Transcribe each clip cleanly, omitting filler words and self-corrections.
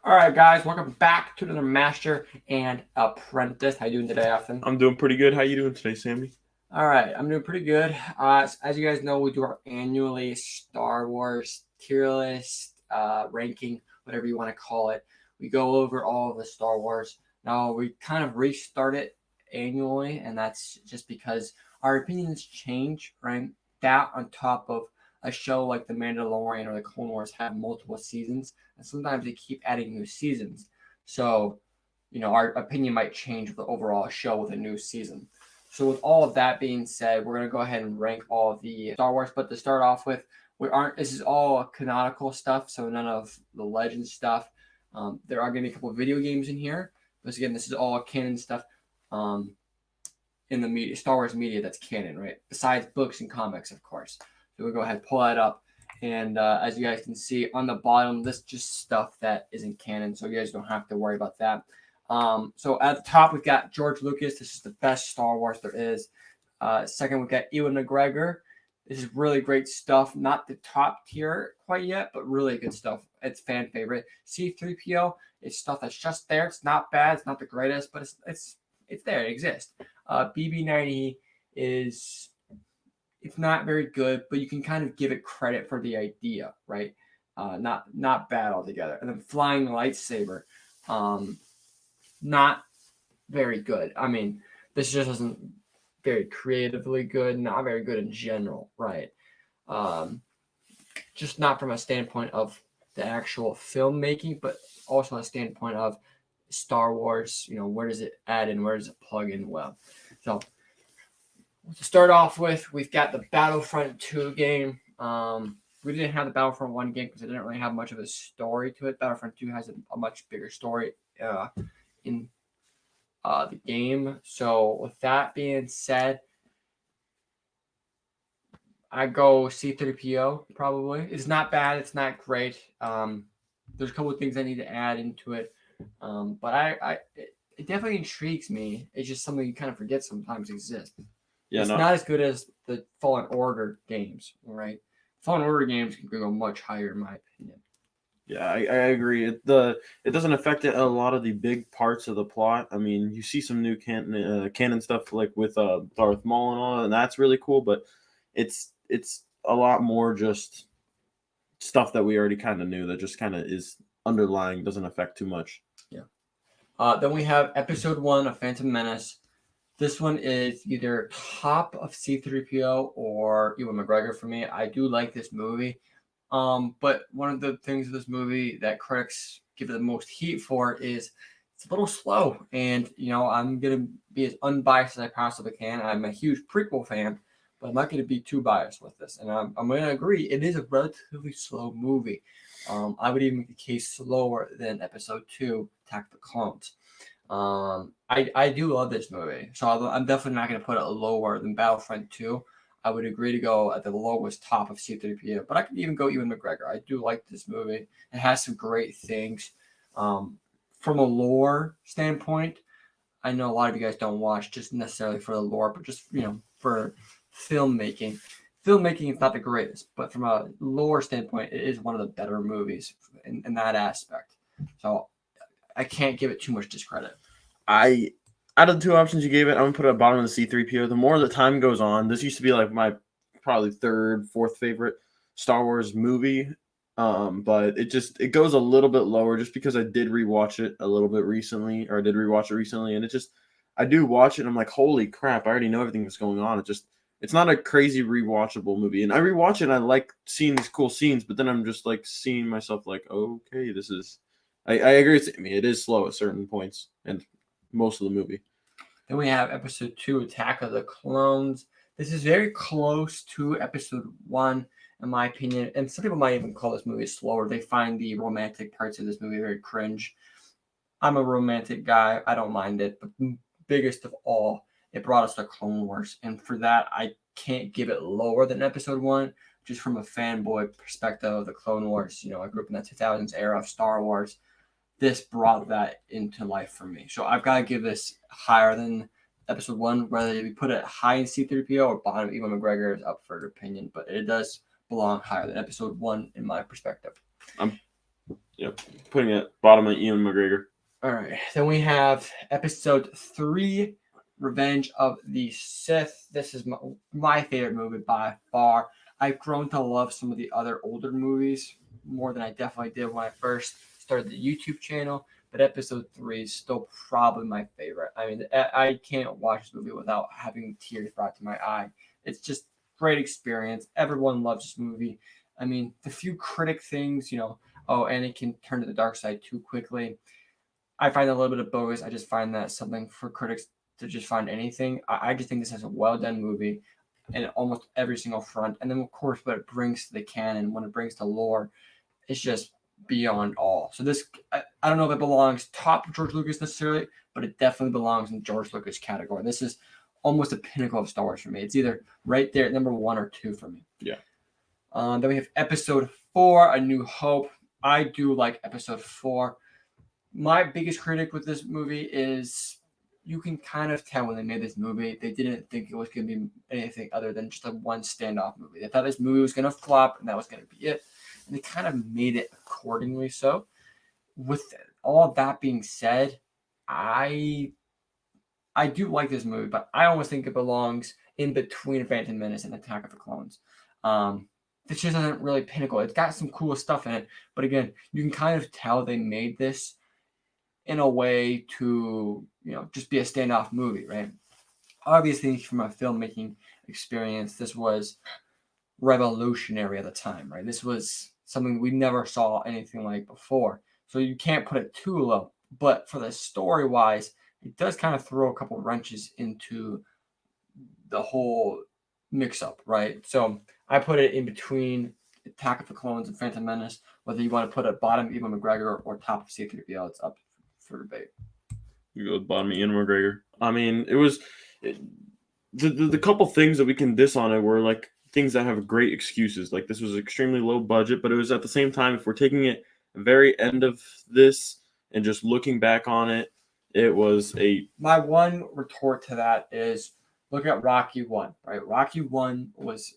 All right, guys, welcome back to another Master and Apprentice. How you doing today, Austin? I'm doing pretty good. How you doing today, Sammy? All right, I'm doing pretty good. As you guys know, we do our annually Star Wars tier list, ranking, whatever you want to call it. We go over all of the Star Wars. Now, we kind of restart it annually, and that's just because our opinions change, right? That on top of a show like The Mandalorian or The Clone Wars have multiple seasons, and sometimes they keep adding new seasons. So, our opinion might change with the overall show with a new season. So with all of that being said, we're gonna go ahead and rank all of the Star Wars. But to start off with, we aren't. This is all canonical stuff, so none of the legend stuff. There are gonna be a couple of video games in here, but again, this is all canon stuff. Um, in the media, Star Wars media, that's canon, right? Besides books and comics, of course. So we'll go ahead, pull that up, and as you guys can see on the bottom, this is just stuff that isn't canon, so you guys don't have to worry about that. So at the top, we've got George Lucas. This is the best Star Wars there is. Second, we've got Ewan McGregor. This is really great stuff. Not the top tier quite yet, but really good stuff. It's fan favorite. C3PO, it's stuff that's just there. It's not bad. It's not the greatest, but it's there. It exists. BB-90 is it's not very good, but you can kind of give it credit for the idea, right? Not bad altogether. And then Flying Lightsaber. Not very good. I mean, this just isn't very creatively good, not very good in general, right? Um, just not from a standpoint of the actual filmmaking, but also a standpoint of Star Wars. Where does it add in? Where does it plug in well? So to start off with, we've got the Battlefront 2 game. We didn't have the Battlefront 1 game because it didn't really have much of a story to it. Battlefront 2 has a much bigger story in the game. So with that being said, I go C3PO probably. It's not bad. It's not great. There's a couple of things I need to add into it, but it definitely intrigues me. It's just something you kind of forget sometimes exists. Yeah, It's no, not as good as the Fallen Order games, right? Fallen Order games can go much higher, in my opinion. yeah, I agree. It doesn't affect a lot of the big parts of the plot. I mean, you see some new canon stuff like with Darth Maul and all, and that's really cool. But it's a lot more just stuff that we already kind of knew that just kind of is underlying, doesn't affect too much. Yeah. Then we have Episode 1 of Phantom Menace. This one is either top of C3PO or Ewan McGregor for me. I do like this movie. But one of the things of this movie that critics give it the most heat for is it's a little slow. And, I'm going to be as unbiased as I possibly can. I'm a huge prequel fan, but I'm not going to be too biased with this. And I'm going to agree, it is a relatively slow movie. I would even make the case slower than Episode 2, Attack of the Clones. I do love this movie, so I'm definitely not going to put it lower than Battlefront 2. I would agree to go at the lowest top of C3PO, but I could even go Ewan McGregor. I do like this movie. It has some great things. From a lore standpoint, I know a lot of you guys don't watch just necessarily for the lore, but just for filmmaking. Filmmaking is not the greatest, but from a lore standpoint, it is one of the better movies in that aspect. So I can't give it too much discredit. I Out of the two options you gave it, I'm gonna put it at bottom of the C3PO. The more the time goes on, this used to be like my probably third, fourth favorite Star Wars movie. But it goes a little bit lower just because I did rewatch it a little bit recently, or I did rewatch it recently, and I do watch it and I'm like, holy crap, I already know everything that's going on. It's not a crazy rewatchable movie. And I rewatch it and I like seeing these cool scenes, but then I'm just like seeing myself like, okay, this is I agree with me. It is slow at certain points and most of the movie. Then we have Episode 2, Attack of the Clones. This is very close to Episode 1, in my opinion. And some people might even call this movie slower. They find the romantic parts of this movie very cringe. I'm a romantic guy. I don't mind it. But biggest of all, it brought us to Clone Wars. And for that, I can't give it lower than Episode 1, just from a fanboy perspective of the Clone Wars. I grew up in the 2000s era of Star Wars. This brought that into life for me. So I've got to give this higher than Episode 1. Whether you put it high in C3PO or bottom, Ewan McGregor is up for opinion, but it does belong higher than Episode 1 in my perspective. Yep. Putting it bottom of Ian McGregor. All right. Then we have episode 3, Revenge of the Sith. This is my favorite movie by far. I've grown to love some of the other older movies more than I definitely did when I first started the YouTube channel. But episode 3 is still probably my favorite. I mean, I can't watch this movie without having tears brought to my eye. It's just great experience. Everyone loves this movie. I mean, the few critic things, oh, Anakin turned to the dark side too quickly. I find that a little bit of bogus. I just find that something for critics to just find anything. I just think this is a well done movie in almost every single front. And then, of course, what it brings to the canon, when it brings to lore, it's just beyond all. So this, I don't know if it belongs top George Lucas necessarily, but it definitely belongs in George Lucas category. This is almost a pinnacle of Star Wars for me. It's either right there at number 1 or 2 for me. Yeah. Then we have episode 4, A New Hope. I do like episode 4. My biggest critic with this movie is you can kind of tell when they made this movie, they didn't think it was going to be anything other than just a one standoff movie. They thought this movie was going to flop and that was going to be it. And they kind of made it accordingly. So with all that being said, I do like this movie, but I almost think it belongs in between Phantom Menace and Attack of the Clones. This just isn't really pinnacle. It's got some cool stuff in it, but again, you can kind of tell they made this in a way to, just be a standoff movie, right? Obviously, from a filmmaking experience, this was revolutionary at the time, right? This was something we never saw anything like before. So you can't put it too low. But for the story wise, it does kind of throw a couple wrenches into the whole mix up, right? So I put it in between Attack of the Clones and Phantom Menace. Whether you want to put it bottom Ewan McGregor or top of C-3PO, it's up for debate. You go with bottom of Ian McGregor. I mean, the couple things that we can diss on it were like things that have great excuses. Like this was extremely low budget, but it was at the same time, if we're taking it very end of this and just looking back on it, it was My one retort to that is look at Rocky 1, right? Rocky 1 was,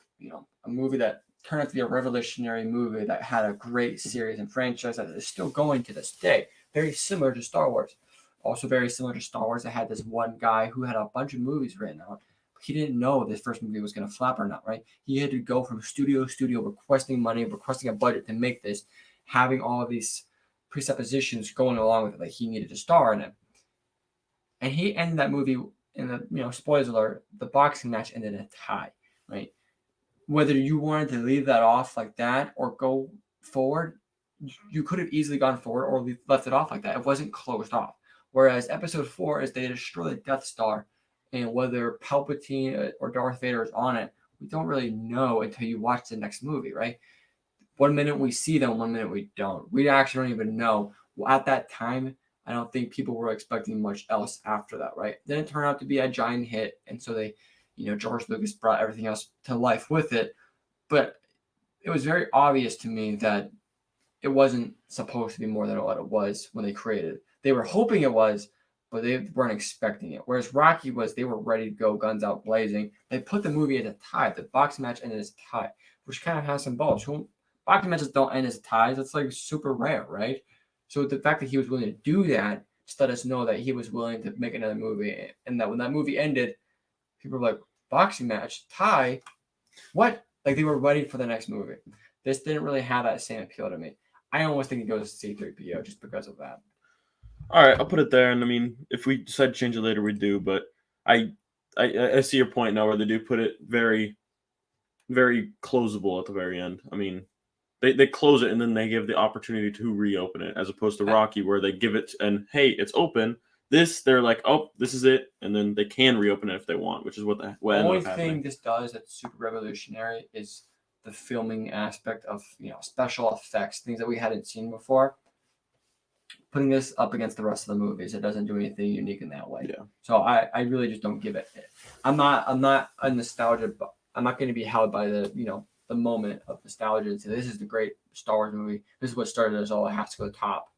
a movie that turned out to be a revolutionary movie that had a great series and franchise that is still going to this day. Very similar to Star Wars. Also very similar to Star Wars, it had this one guy who had a bunch of movies written out. He didn't know this first movie was going to flop or not, right? He had to go from studio to studio, requesting money, requesting a budget to make this, having all of these presuppositions going along with it, like he needed to star in it. And he ended that movie in the, spoilers alert, the boxing match ended in a tie, right? Whether you wanted to leave that off like that or go forward, you could have easily gone forward or left it off like that. It wasn't closed off. Whereas episode 4 is they destroy the Death Star, and whether Palpatine or Darth Vader is on it, we don't really know until you watch the next movie, right? 1 minute we see them, 1 minute we don't. We actually don't even know. At that time, I don't think people were expecting much else after that, right? Then it turned out to be a giant hit, and so they, George Lucas brought everything else to life with it. But it was very obvious to me that it wasn't supposed to be more than what it was when they created it. They were hoping it was, but they weren't expecting it. Whereas Rocky was, they were ready to go, guns out blazing. They put the movie as a tie. The boxing match ended as a tie, which kind of has some balls. Boxing matches don't end as ties. That's like super rare, right? So the fact that he was willing to do that just let us know that he was willing to make another movie, and that when that movie ended, people were like, boxing match, tie, what? Like they were ready for the next movie. This didn't really have that same appeal to me. I almost think it goes to C-3PO just because of that. all right. I'll put it there, and I mean, if we decide to change it later, we do. But I see your point now, where they do put it very, very closable at the very end. I mean, they close it and then they give the opportunity to reopen it, as opposed to Rocky, where they give it and hey, it's open. This, they're like, oh, this is it, and then they can reopen it if they want, which is what the only thing this does that's super revolutionary is the filming aspect of special effects, things that we hadn't seen before. Putting this up against the rest of the movies, it doesn't do anything unique in that way. Yeah. So I really just don't give it. I'm not a nostalgia, but I'm not going to be held by the the moment of nostalgia and say this is the great Star Wars movie. This is what started us all. It has to go to the top.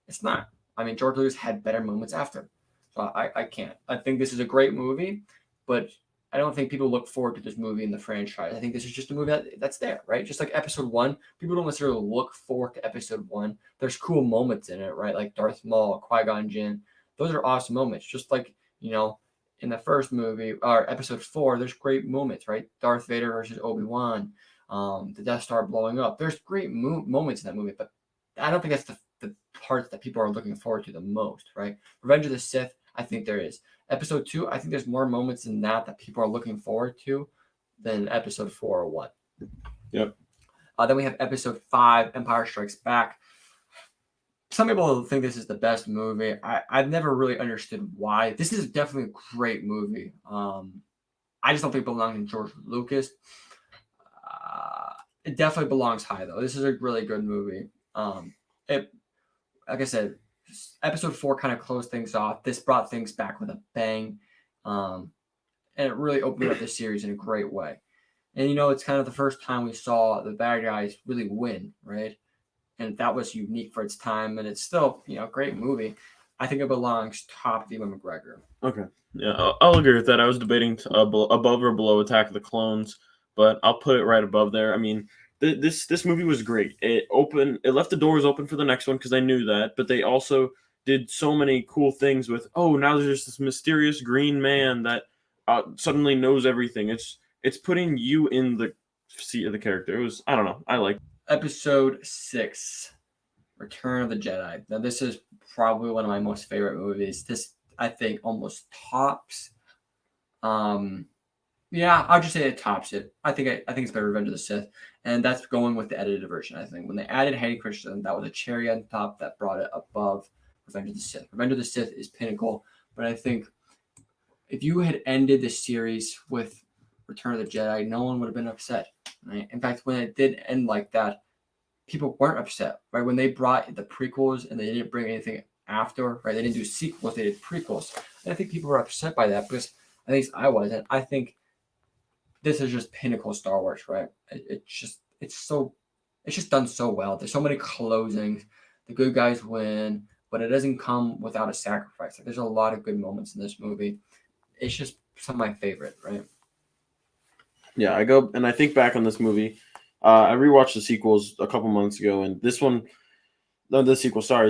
It's not. I mean, George Lucas had better moments after. So I can't. I think this is a great movie, but I don't think people look forward to this movie in the franchise. I think this is just a movie that's there, right? Just like Episode 1, people don't necessarily look forward to Episode 1. There's cool moments in it, right? Like Darth Maul, Qui-Gon Jinn. Those are awesome moments. Just like, in the first movie, or Episode 4, there's great moments, right? Darth Vader versus Obi-Wan, the Death Star blowing up. There's great moments in that movie, but I don't think that's the parts that people are looking forward to the most, right? Revenge of the Sith, I think there is. Episode 2, I think there's more moments in that people are looking forward to than Episode 4 or 1. Yep. Then we have Episode 5, Empire Strikes Back. Some people think this is the best movie. I've never really understood why. This is definitely a great movie. I just don't think it belongs in George Lucas. It definitely belongs high, though. This is a really good movie. Like I said, Episode 4 kind of closed things off. This brought things back with a bang. And it really opened up the series in a great way. And, it's kind of the first time we saw the bad guys really win, right? And that was unique for its time. And it's still, a great movie. I think it belongs top of Ewan McGregor. Okay. Yeah, I'll agree with that. I was debating above or below Attack of the Clones, but I'll put it right above there. I mean, this movie was great. It left the doors open for the next one because I knew that, but they also did so many cool things with, now there's this mysterious green man that suddenly knows everything. It's putting you in the seat of the character. It was, I don't know, I like Episode 6, Return of the Jedi. Now, this is probably one of my most favorite movies. This, I think, almost tops. Yeah, I'll just say it tops it. I think it's better Revenge of the Sith, and that's going with the edited version. I think when they added Hayden Christensen, that was a cherry on top that brought it above Revenge of the Sith. Revenge of the Sith is pinnacle, but I think if you had ended the series with Return of the Jedi, no one would have been upset. Right? In fact, when it did end like that, people weren't upset. Right? When they brought the prequels and they didn't bring anything after, right? They didn't do sequels, they did prequels. And I think people were upset by that because at least I wasn't. I think this is just pinnacle Star Wars, right? It's just done so well. There's so many closings. The good guys win, but it doesn't come without a sacrifice. Like, there's a lot of good moments in this movie. It's just some of my favorite, right? Yeah, I go and I think back on this movie. I rewatched the sequels a couple months ago, and the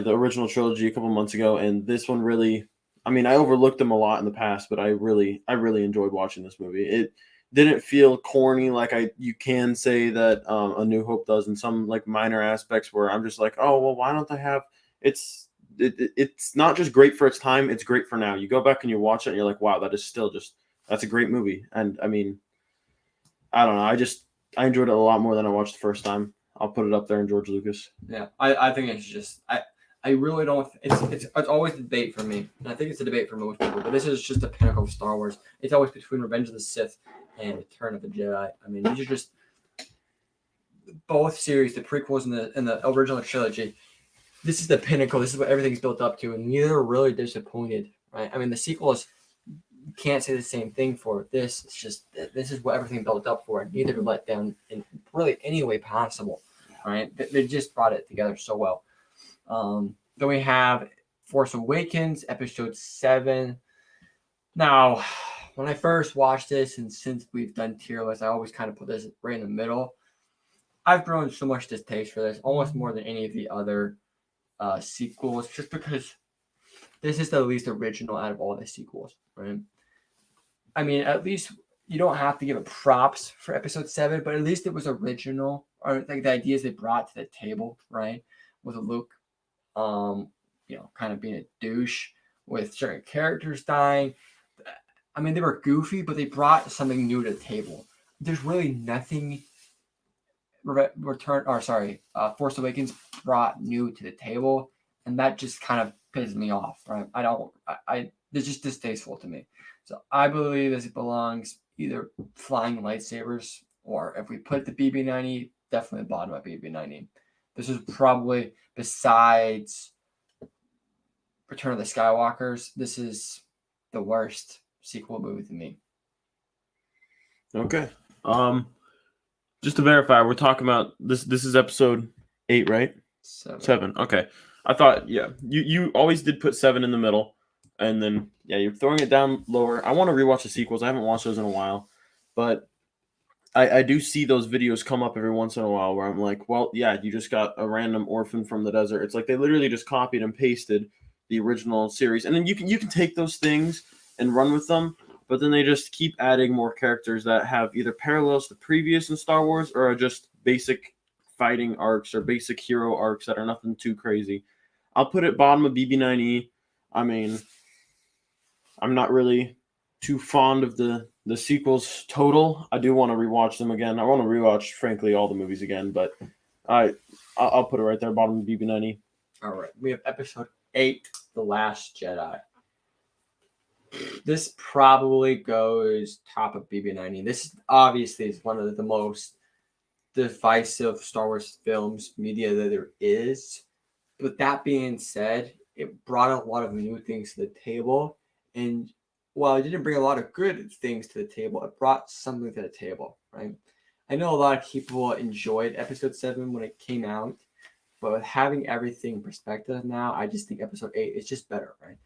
original trilogy a couple months ago, and this one really, I overlooked them a lot in the past, but I really enjoyed watching this movie. It didn't feel corny like you can say that A New Hope does in some like minor aspects where I'm just like, oh well, why don't they have it's not just great for its time, it's great for now. You go back and you watch it and you're like, wow, that is still that's a great movie. And I don't know, I enjoyed it a lot more than I watched the first time. I'll put it up there in George Lucas. Yeah, I think it's just I really don't. It's always a debate for me, and I think it's a debate for most people. But this is just the pinnacle of Star Wars. It's always between Revenge of the Sith and Return of the Jedi. These are just both series, the prequels and the original trilogy. This is the pinnacle. This is what everything's built up to, and neither are really disappointed, right? The sequels, you can't say the same thing for this. It's just this is what everything built up for, and neither let down in really any way possible, right? They just brought it together so well. Then we have Force Awakens, Episode 7. Now, when I first watched this, and since we've done tier lists, I always kind of put this right in the middle. I've grown so much distaste for this, almost more than any of the other sequels, just because this is the least original out of all the sequels, right? At least you don't have to give it props for Episode 7, but at least it was original, or like the ideas they brought to the table, right? With Luke, kind of being a douche, with certain characters dying. They were goofy, but they brought something new to the table. There's really nothing Force Awakens brought new to the table, and that just kind of pisses me off, right? It's just distasteful to me. So I believe this belongs either flying lightsabers, or if we put the BB-90, definitely the bottom of BB-90. This is probably, besides Return of the Skywalkers, this is the worst sequel movie to me. Okay. Just to verify, we're talking about this is episode 8, right? 7. Okay. I thought, yeah. You always did put 7 in the middle. and then yeah, you're throwing it down lower. I want to rewatch the sequels. I haven't watched those in a while, but I do see those videos come up every once in a while where I'm like, well, yeah, you just got a random orphan from the desert. It's like they literally just copied and pasted the original series, and then you can take those things and run with them, but then they just keep adding more characters that have either parallels to previous in Star Wars or are just basic fighting arcs or basic hero arcs that are nothing too crazy. I'll put it bottom of BB9E. I mean, I'm not really too fond of the sequels total. I do want to rewatch them again. I want to rewatch, frankly, all the movies again, but I I'll put it right there, bottom of BB90. All right, we have episode 8, The Last Jedi. This probably goes top of BB90. This obviously is one of the most divisive Star Wars films media that there is. But that being said, it brought a lot of new things to the table. And while it didn't bring a lot of good things to the table, it brought something to the table, right? I know a lot of people enjoyed episode 7 when it came out, but with having everything in perspective now, I just think episode 8 is just better, right?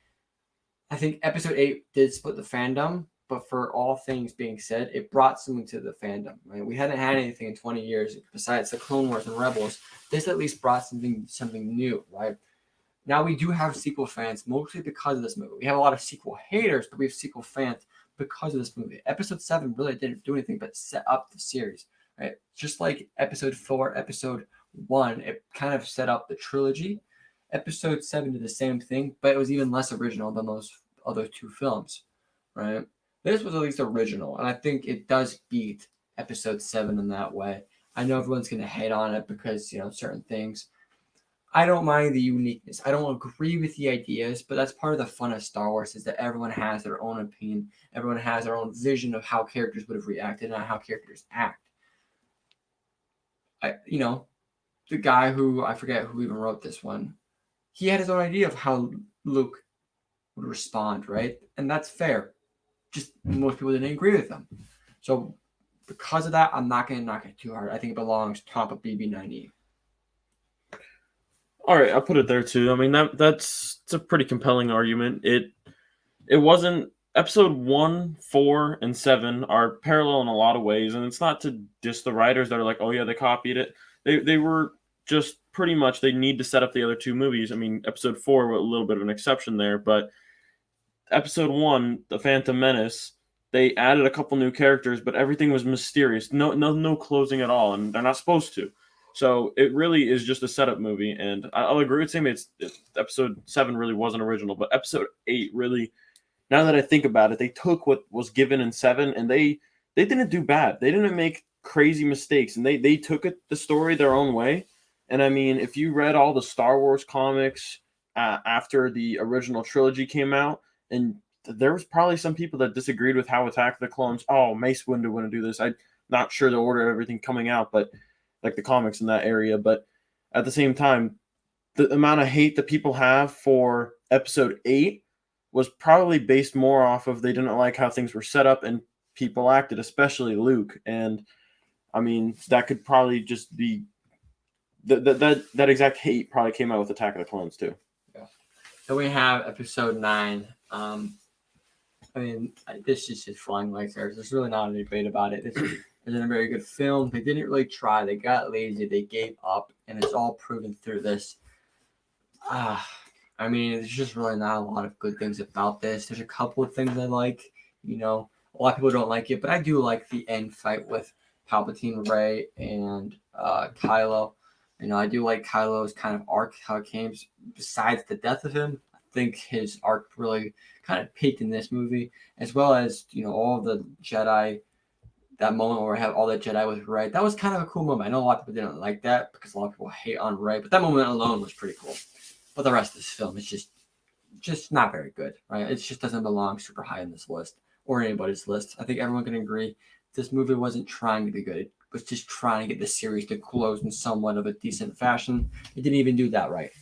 I think episode 8 did split the fandom, but for all things being said, it brought something to the fandom, right? We hadn't had anything in 20 years besides the Clone Wars and Rebels. This at least brought something new, right? Now we do have sequel fans mostly because of this movie. We have a lot of sequel haters, but we have sequel fans because of this movie. Episode 7 really didn't do anything but set up the series, right? Just like episode 4, episode 1, it kind of set up the trilogy. Episode 7 did the same thing, but it was even less original than those other 2 films, right? This was at least original, and I think it does beat episode 7 in that way. I know everyone's going to hate on it because, certain things. I don't mind the uniqueness. I don't agree with the ideas, but that's part of the fun of Star Wars is that everyone has their own opinion. Everyone has their own vision of how characters would have reacted and how characters act. The guy who, I forget who even wrote this one, he had his own idea of how Luke would respond, right? And that's fair. Just most people didn't agree with them. So because of that, I'm not going to knock it too hard. I think it belongs top of BB90. All right, I'll put it there too. I mean that's it's a pretty compelling argument. It wasn't episode 1, 4, and 7 are parallel in a lot of ways, and it's not to diss the writers that are like, oh yeah, they copied it. They were just pretty much they need to set up the other 2 movies. I mean, episode 4 was a little bit of an exception there, but episode 1, The Phantom Menace, they added a couple new characters, but everything was mysterious. No closing at all, and they're not supposed to. So it really is just a setup movie, and I'll agree with Sam. Episode 7 really wasn't original, but episode 8 really. Now that I think about it, they took what was given in 7, and they didn't do bad. They didn't make crazy mistakes, and they took the story their own way. And I mean, if you read all the Star Wars comics after the original trilogy came out, and there was probably some people that disagreed with how Attack of the Clones. Oh, Mace Windu wouldn't do this. I'm not sure the order of everything coming out, but like the comics in that area. But at the same time, the amount of hate that people have for episode 8 was probably based more off of they didn't like how things were set up and people acted, especially Luke. And I mean, that could probably just be that exact hate probably came out with Attack of the Clones too. Yeah. So we have episode 9. This is just flying like stars. There's really not a debate about it. This isn't a very good film. They didn't really try. They got lazy. They gave up, and it's all proven through this. There's just really not a lot of good things about this. There's a couple of things I like. A lot of people don't like it, but I do like the end fight with Palpatine, Rey, and Kylo. I do like Kylo's kind of arc, how it came. Besides the death of him, I think his arc really kind of peaked in this movie, as well as all the Jedi. That moment where we have all the Jedi with Rey, that was kind of a cool moment. I know a lot of people didn't like that because a lot of people hate on Rey, but that moment alone was pretty cool. But the rest of this film is just not very good, right? It just doesn't belong super high on this list or anybody's list. I think everyone can agree this movie wasn't trying to be good. It was just trying to get the series to close in somewhat of a decent fashion. It didn't even do that right.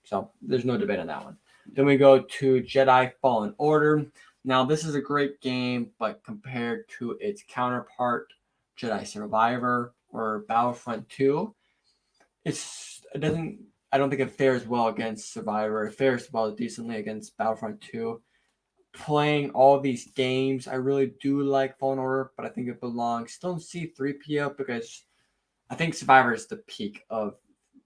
So there's no debate on that one. Then we go to Jedi Fallen Order. Now, this is a great game, but compared to its counterpart, Jedi Survivor or Battlefront 2, it doesn't I don't think it fares well against Survivor. It fares well decently against Battlefront 2. Playing all these games, I really do like Fallen Order, but I think it belongs still in C3PO because I think Survivor is the peak of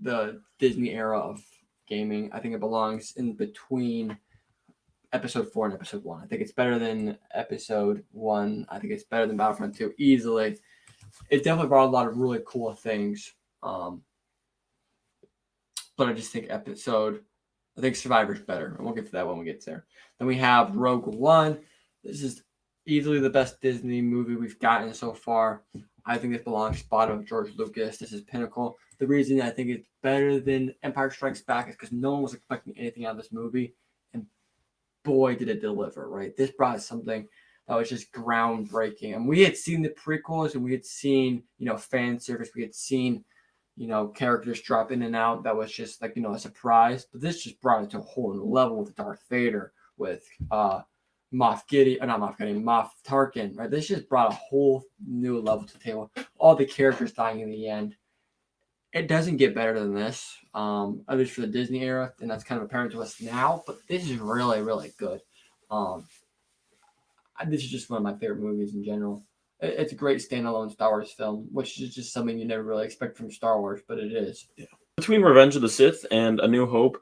the Disney era of gaming. I think it belongs in between episode 4 and episode 1. I think it's better than episode 1. I think it's better than Battlefront 2 easily. It definitely brought a lot of really cool things. But I just think I think Survivor's better, and we'll get to that when we get there. Then we have Rogue One. This is easily the best Disney movie we've gotten so far. I think this belongs bottom of George Lucas. This is pinnacle. The reason I think it's better than Empire Strikes Back is because no one was expecting anything out of this movie, and boy, did it deliver! Right, this brought something that was just groundbreaking. And we had seen the prequels, and we had seen fan service. We had seen characters drop in and out. That was just like, a surprise. But this just brought it to a whole new level with Darth Vader, with Moff Tarkin, right? This just brought a whole new level to the table. All the characters dying in the end. It doesn't get better than this, at least for the Disney era, and that's kind of apparent to us now. But this is really, really good. This is just one of my favorite movies in general. It's a great standalone Star Wars film, which is just something you never really expect from Star Wars, but it is. Yeah. Between Revenge of the Sith and A New Hope,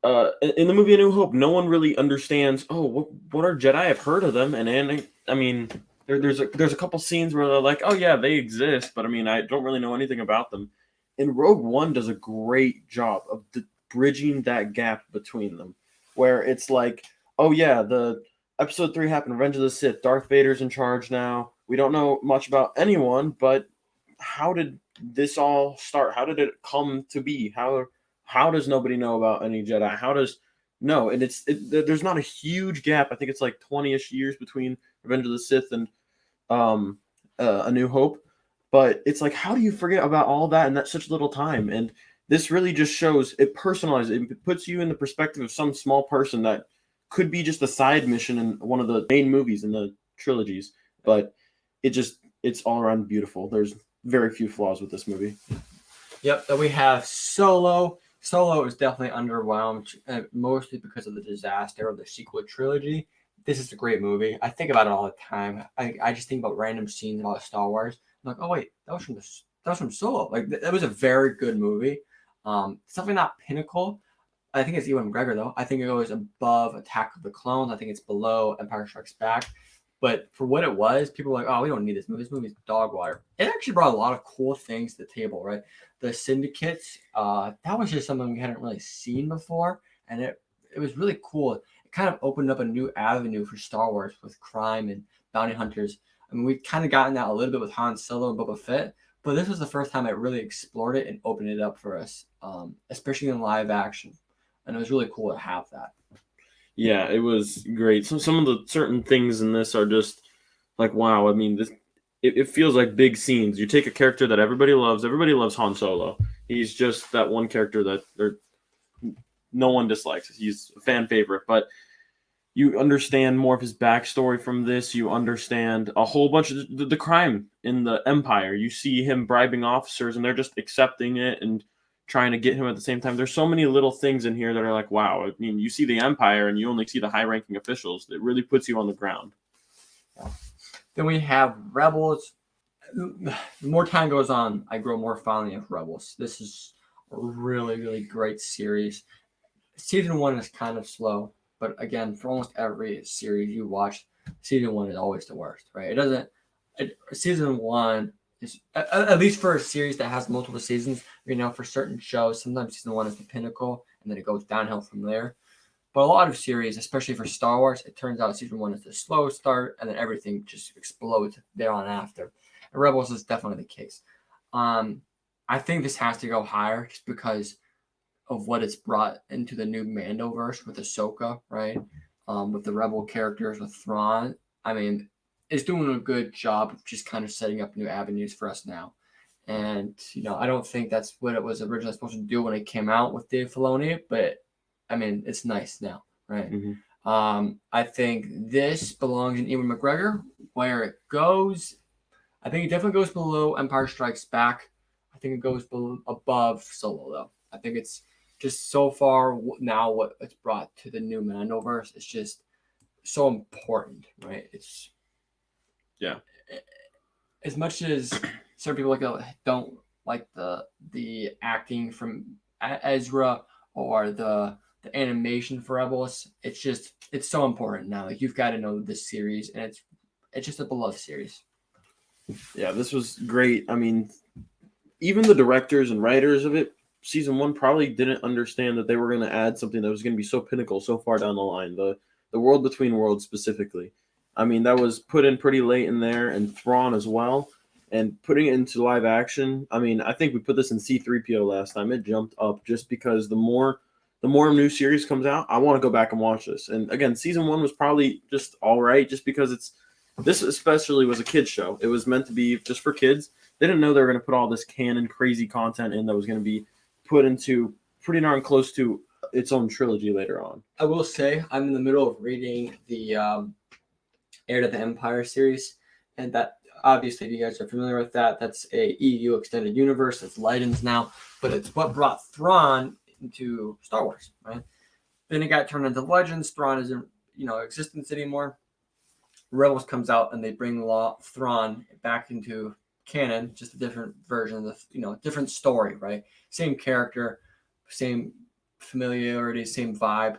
in the movie A New Hope, no one really understands. Oh, what are Jedi? I've heard of them, and I mean, there's a couple scenes where they're like, oh yeah, they exist, but I mean, I don't really know anything about them. And Rogue One does a great job of bridging that gap between them, where it's like, oh yeah, the Episode 3 happened, Revenge of the Sith. Darth Vader's in charge now. We don't know much about anyone, but how did this all start? How did it come to be? How does nobody know about any Jedi? No? And there's not a huge gap. I think it's like 20-ish years between Revenge of the Sith and A New Hope. But it's like, how do you forget about all that in that such little time? And this really just shows, it personalizes, it puts you in the perspective of some small person that could be just a side mission in one of the main movies in the trilogies, but it's all around beautiful. There's very few flaws with this movie. Yep. Then we have Solo. Solo is definitely underwhelmed, mostly because of the disaster of the sequel trilogy. This is a great movie. I think about it all the time. I just think about random scenes about Star Wars. I'm like, oh wait, that was from Solo. Like that was a very good movie. It's definitely not pinnacle. I think it's Ewan McGregor, though. I think it goes above Attack of the Clones. I think it's below Empire Strikes Back. But for what it was, people were like, oh, we don't need this movie. This movie's dog water. It actually brought a lot of cool things to the table, right? The syndicates, that was just something we hadn't really seen before. And it was really cool. It kind of opened up a new avenue for Star Wars with crime and bounty hunters. I mean, we've kind of gotten that a little bit with Han Solo and Boba Fett. But this was the first time I really explored it and opened it up for us, especially in live action. And it was really cool to have that. Yeah, it was great. So some of the certain things in this are just like, wow. I mean, it feels like big scenes. You take a character that everybody loves. Everybody loves Han Solo. He's just that one character that no one dislikes. He's a fan favorite. But you understand more of his backstory from this. You understand a whole bunch of the crime in the Empire. You see him bribing officers, and they're just accepting it and trying to get him at the same time. There's so many little things in here that are like, wow. I mean, you see the Empire and you only see the high-ranking officials. It really puts you on the ground. Then we have Rebels. The more time goes on, I grow more fondly of Rebels. This is a really, really great series. Season 1 is kind of slow, but again, for almost every series you watch, Season 1 is always the worst, right? Season 1 is, at least for a series that has multiple seasons, for certain shows, sometimes Season 1 is the pinnacle, and then it goes downhill from there. But a lot of series, especially for Star Wars, it turns out Season 1 is the slow start, and then everything just explodes there on after. And Rebels is definitely the case. I think this has to go higher just because of what it's brought into the new Mandoverse with Ahsoka, right? With the Rebel characters, with Thrawn. I mean, it's doing a good job of just kind of setting up new avenues for us now. And, I don't think that's what it was originally supposed to do when it came out with Dave Filoni, but, I mean, it's nice now, right? Mm-hmm. I think this belongs in Ewan McGregor. Where it goes, I think it definitely goes below Empire Strikes Back. I think it goes above Solo, though. I think it's just so far now what it's brought to the new Mandoverse. It's just so important, right? It's Yeah. as much as certain people don't like the acting from Ezra or the animation for Rebels. It's so important now. Like you've got to know this series, and it's just a beloved series. Yeah, this was great. I mean, even the directors and writers of it, season one probably didn't understand that they were going to add something that was going to be so pinnacle so far down the line. The World Between Worlds specifically. I mean, that was put in pretty late in there, and Thrawn as well. And putting it into live action, I mean, I think we put this in C-3PO last time. It jumped up just because the more new series comes out, I want to go back and watch this. And again, season one was probably just all right, just because this especially was a kids show. It was meant to be just for kids. They didn't know they were going to put all this canon crazy content in that was going to be put into pretty darn close to its own trilogy later on. I will say I'm in the middle of reading the Heir to the Empire series, and that obviously, if you guys are familiar with that, that's a EU extended universe. It's Legends now, but it's what brought Thrawn into Star Wars, right? Then it got turned into Legends. Thrawn isn't existence anymore. Rebels comes out and they bring Thrawn back into canon, just a different version of the different story, right? Same character, same familiarity, same vibe,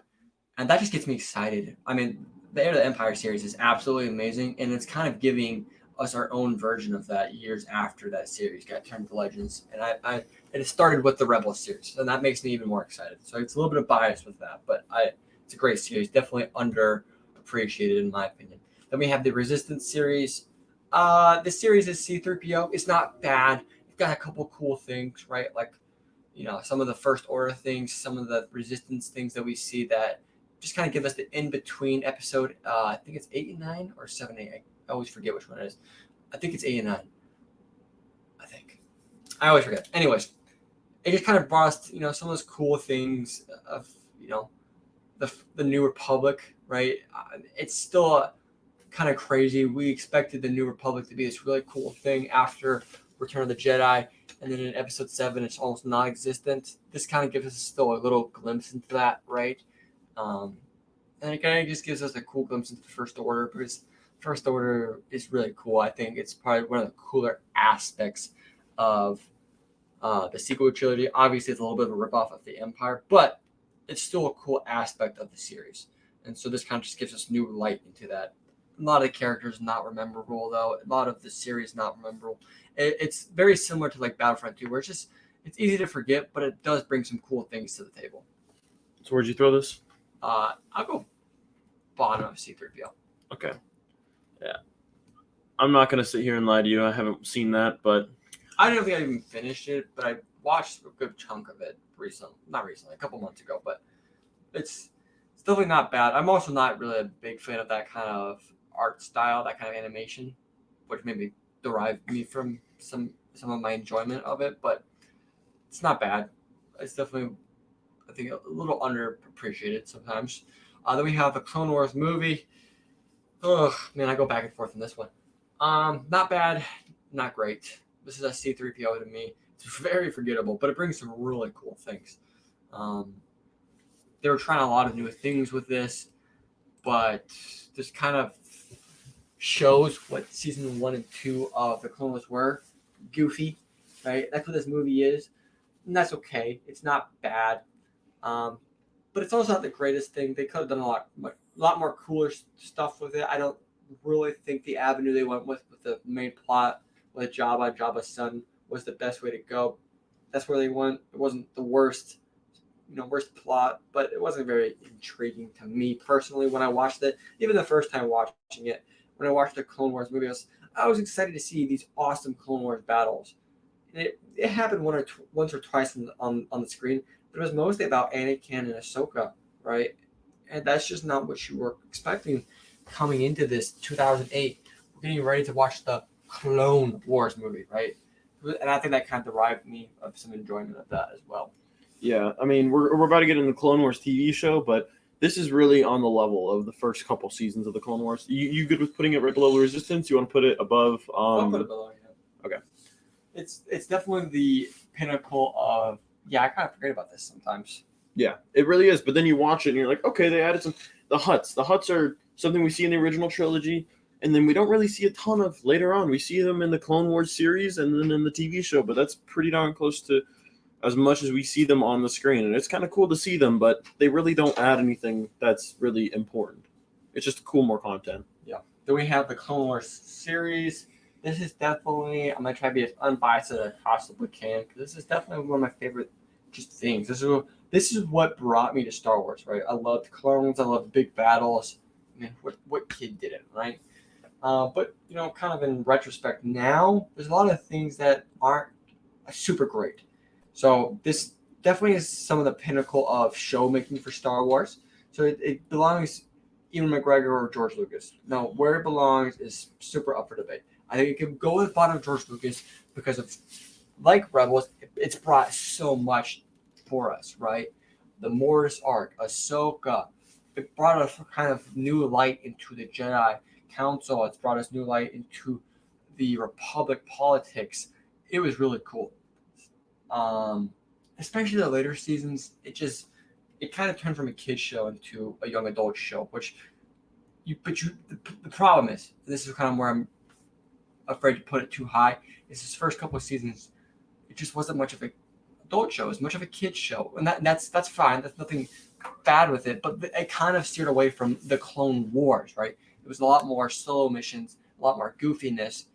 and that just gets me excited. I mean, the Heir to the Empire series is absolutely amazing, and it's kind of giving us our own version of that years after that series got turned to Legends, and it started with the Rebels series, and that makes me even more excited. So it's a little bit of bias with that, but it's a great series, definitely underappreciated in my opinion. Then we have the Resistance series. This series is C-3PO. It's not bad. It's got a couple cool things, right? Like, some of the First Order things, some of the Resistance things that we see that just kind of give us the in-between episode. I think it's 8 and 9 or 7 and 8. I always forget which one it is. I think it's 8 and 9. I think. I always forget. Anyways, it just kind of brought us, some of those cool things of, the New Republic, right? It's still kind of crazy. We expected the New Republic to be this really cool thing after Return of the Jedi, and then in Episode 7, it's almost non-existent. This kind of gives us still a little glimpse into that, right? And it kind of just gives us a cool glimpse into the First Order, because First Order is really cool. I think it's probably one of the cooler aspects of the sequel trilogy. Obviously, it's a little bit of a ripoff of the Empire, but it's still a cool aspect of the series. And so this kind of just gives us new light into that. A lot of the characters not memorable, though. A lot of the series not memorable. It's very similar to like Battlefront 2, where it's easy to forget, but it does bring some cool things to the table. So where'd you throw this? I'll go bottom of C-3PO. Okay. Yeah. I'm not going to sit here and lie to you. I haven't seen that, but I don't know if I even finished it, but I watched a good chunk of it not recently, a couple months ago, but it's definitely not bad. I'm also not really a big fan of that kind of art style, that kind of animation, which maybe derived me from some of my enjoyment of it, but it's not bad. It's definitely, I think, a little underappreciated sometimes. Then we have the Clone Wars movie. Ugh, man, I go back and forth on this one. Not bad, not great. This is a C-3PO to me. It's very forgettable, but it brings some really cool things. They were trying a lot of new things with this, but this kind of shows what season 1 and 2 of the Clone Wars were. Goofy, right? That's what this movie is, and that's okay. It's not bad, but it's also not the greatest thing. They could have done a lot more cooler stuff with it. I don't really think the avenue they went with the main plot with Jabba's son, was the best way to go. That's where they went. It wasn't the worst plot, but it wasn't very intriguing to me personally when I watched it. Even the first time watching it, when I watched the Clone Wars movie, I was excited to see these awesome Clone Wars battles. And it happened once or twice on the screen, but it was mostly about Anakin and Ahsoka, right? And that's just not what you were expecting coming into this 2008. We're getting ready to watch the Clone Wars movie, right? And I think that kind of derived me of some enjoyment of that as well. Yeah, I mean, we're about to get into the Clone Wars TV show, but this is really on the level of the first couple seasons of the Clone Wars. You good with putting it right below Resistance? You want to put it above? I'll put it below, yeah. Okay. It's definitely the pinnacle of yeah, I kind of forget about this sometimes. Yeah, it really is. But then you watch it and you're like, okay, they added some the Hutts. The Hutts are something we see in the original trilogy, and then we don't really see a ton of later on. We see them in the Clone Wars series and then in the TV show, but that's pretty darn close to as much as we see them on the screen. And it's kind of cool to see them, but they really don't add anything that's really important. It's just cool more content. Yeah. Then we have the Clone Wars series. This is definitely, I'm gonna try to be as unbiased as I possibly can, because this is definitely one of my favorite just things. This is what brought me to Star Wars, right? I loved clones. I loved big battles. I mean, what kid didn't, right? But kind of in retrospect, now there's a lot of things that aren't super great. So this definitely is some of the pinnacle of show making for Star Wars. So it belongs Ewan McGregor or George Lucas. Now, where it belongs is super up for debate. I think it could go with the bottom of George Lucas because of, like Rebels, it's brought so much for us, right? The Mortis arc, Ahsoka, it brought us kind of new light into the Jedi Council. It's brought us new light into the Republic politics. It was really cool. Especially the later seasons, it kind of turned from a kid show into a young adult show, which the problem is, this is kind of where I'm afraid to put it too high, is this first couple of seasons, it just wasn't much of a adult show, as much of a kid show, and that's fine. That's nothing bad with it, but it kind of steered away from the Clone Wars, right? It was a lot more solo missions, a lot more goofiness,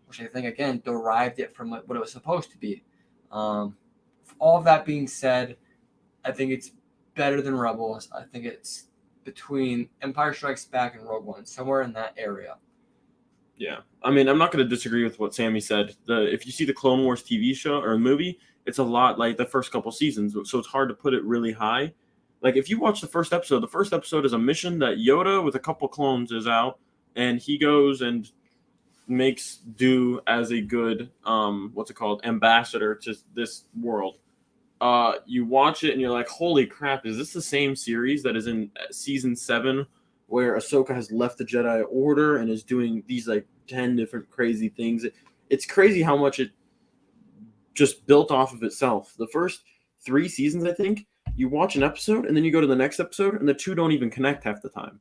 which I think again derived it from what it was supposed to be. All of that being said, I think it's better than Rebels. I think it's between Empire Strikes Back and Rogue One, somewhere in that area. Yeah, I mean, I'm not going to disagree with what Sammy said. If you see the Clone Wars TV show or movie, it's a lot like the first couple seasons, so it's hard to put it really high. Like if you watch the first episode is a mission that Yoda with a couple clones is out, and he goes and makes do as a good ambassador to this world. You watch it and you're like, holy crap, is this the same series that is in season 7 where Ahsoka has left the Jedi Order and is doing these like 10 different crazy things? It's crazy how much it just built off of itself. The first 3 seasons, I think, you watch an episode and then you go to the next episode and the two don't even connect half the time.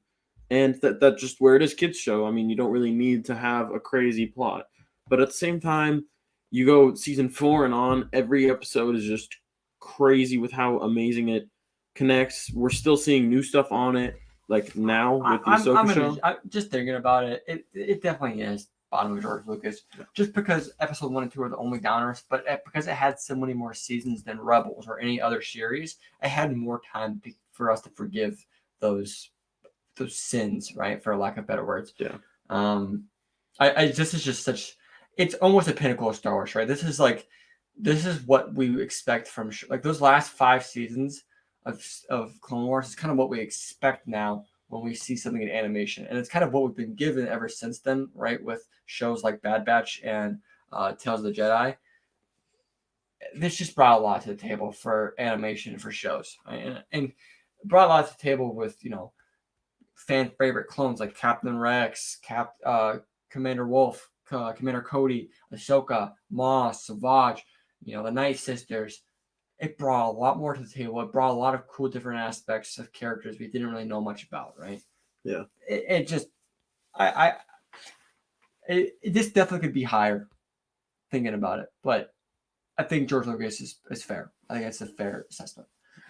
And that's just where it is kids show. I mean, you don't really need to have a crazy plot. But at the same time, you go season 4 and on, every episode is just crazy with how amazing it connects. We're still seeing new stuff on it, like now with the Ahsoka show. I'm just thinking about it. It definitely is bottom of George Lucas, just because episode 1 and 2 are the only downers, but because it had so many more seasons than Rebels or any other series, it had more time for us to forgive those sins, right? For lack of better words. Yeah. This is just such. It's almost a pinnacle of Star Wars, right? This is what we expect from like those last 5 seasons of Clone Wars is kind of what we expect now when we see something in animation, and it's kind of what we've been given ever since then, right? With shows like Bad Batch and Tales of the Jedi. This just brought a lot to the table for animation and for shows, right? And brought a lot to the table with fan favorite clones like Captain Rex, Commander Wolf, Commander Cody, Ahsoka, Moss, Savage, the Night Sisters. It brought a lot more to the table. It brought a lot of cool different aspects of characters we didn't really know much about, right? Yeah. It just, this definitely could be higher thinking about it, but I think George Lucas is fair. I think that's a fair assessment.